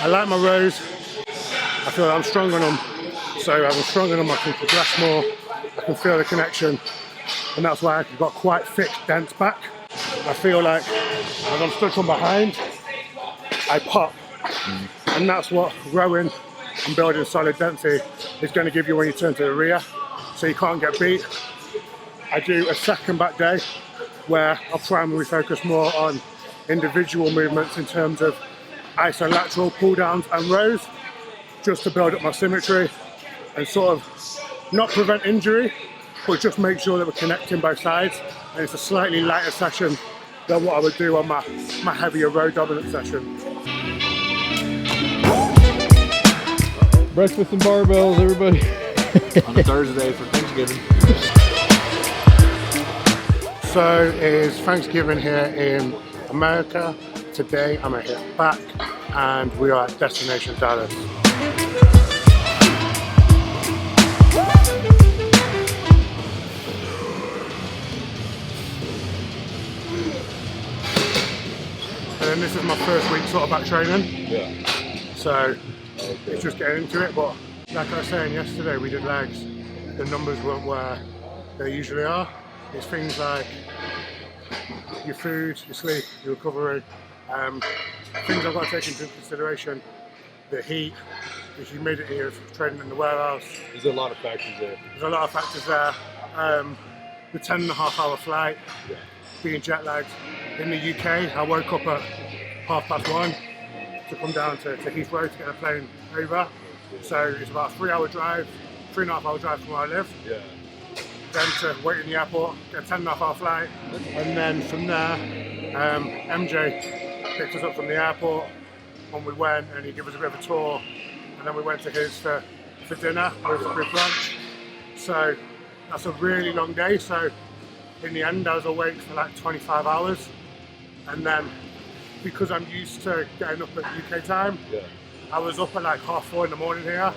I like my rows. I feel like I'm strong on them. So as I'm strong on them, I can progress more. I can feel the connection. And that's why I've got quite thick, dense back. I feel like when I'm stuck from behind, I pop. And that's what rowing and building solid density is going to give you when you turn to the rear. So you can't get beat. I do a second back day where I'll primarily focus more on individual movements in terms of isolateral pull downs and rows, just to build up my symmetry and sort of not prevent injury, but just make sure that we're connecting both sides. And it's a slightly lighter session than what I would do on my heavier row dominant session. Breakfast and barbells, everybody. On a Thursday for Thanksgiving. So it is Thanksgiving here in America. Today I'm gonna hit back and we are at Destination Dallas. And then this is my first week sort of back training. Yeah. So it's just getting into it, but like I was saying yesterday, we did legs. The numbers weren't where they usually are. It's things like your food, your sleep, your recovery, things I've got to take into consideration. The heat, the humidity of training in the warehouse. There's a lot of factors there. There's a lot of factors there. The 10.5-hour flight, being jet lagged. In the UK, I woke up at 1:30 to come down to Heathrow to get a plane over. So it's about a 3-hour drive, 3.5-hour drive from where I live. Yeah. Then to wait in the airport, get a 10.5-hour flight, and then from there, MJ picked us up from the airport, and we went, and he gave us a bit of a tour, and then we went to his for dinner with brunch. So that's a really long day. So in the end, I was awake for like 25 hours, and then because I'm used to getting up at UK time, I was up at like 4:30 in the morning here.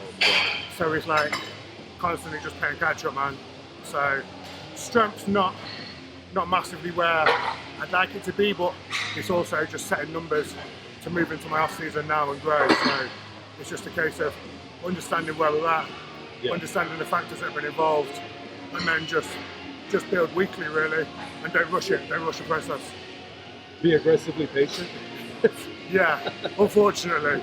So it's like constantly just playing catch up, man. So strength's not massively where I'd like it to be, but it's also just setting numbers to move into my off season now and grow. So it's just a case of understanding where we're at, understanding the factors that have been involved, and then just build weekly really, and don't rush it, don't rush the process. Be aggressively patient. Yeah, unfortunately.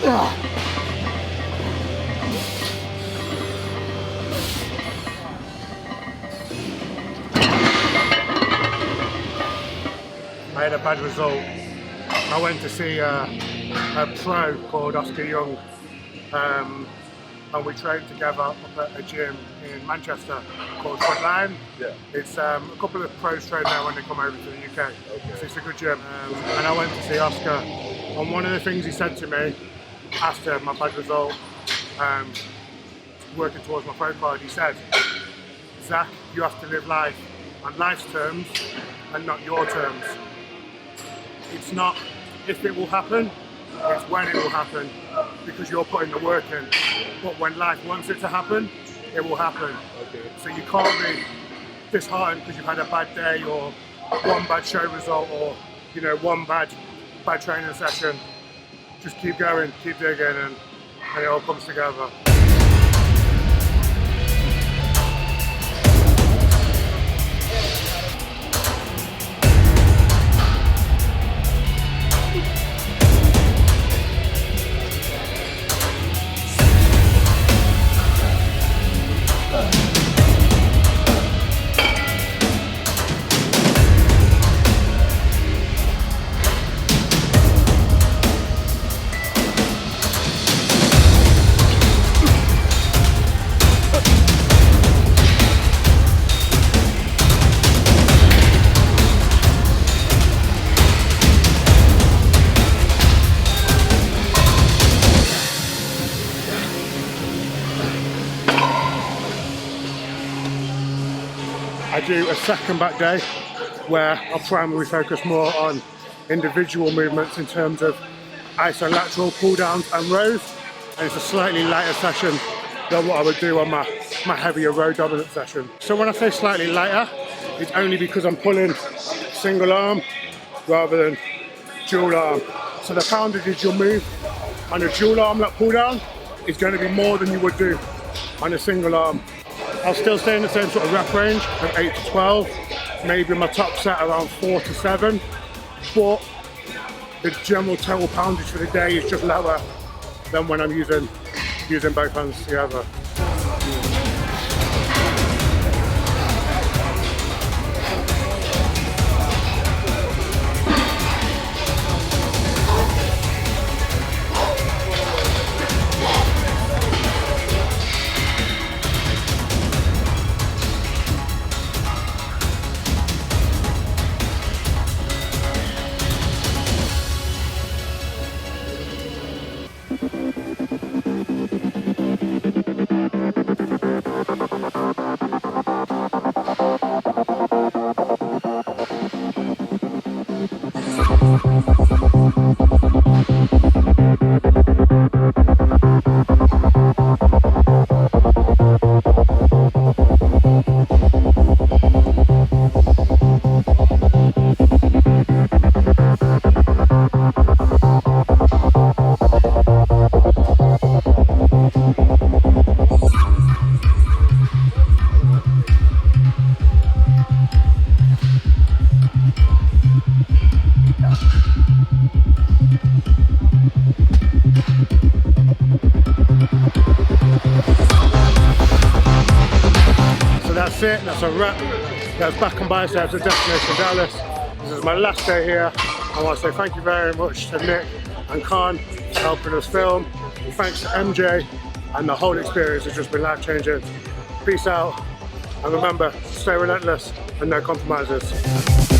Yeah. I had a bad result. I went to see a pro called Oscar Young, and we trained together up at a gym in Manchester called Frontline. Yeah. It's a couple of pros train there when they come over to the UK. So it's a good gym. And I went to see Oscar, and one of the things he said to me after my bad result, working towards my pro card, he said, "Zach, you have to live life on life's terms and not your terms. It's not if it will happen, it's when it will happen, because you're putting the work in. But when life wants it to happen, it will happen. So you can't be disheartened because you've had a bad day or one bad show result or one bad training session. Just keep going, keep digging, and it all comes together." I do a second back day where I'll primarily focus more on individual movements in terms of isolateral pull downs and rows, and it's a slightly lighter session than what I would do on my heavier row dominant session. So when I say slightly lighter, it's only because I'm pulling single arm rather than dual arm. So the poundage you'll move on a dual arm lat pull down is going to be more than you would do on a single arm. I'll still stay in the same sort of rep range of 8 to 12, maybe my top set around 4 to 7, but the general total poundage for the day is just lower than when I'm using both hands together. That's it, that's a wrap. That's back on biceps at Destination Dallas. This is my last day here. I want to say thank you very much to Nick and Khan for helping us film. Thanks to MJ, and the whole experience has just been life-changing. Peace out, and remember, stay relentless and no compromises.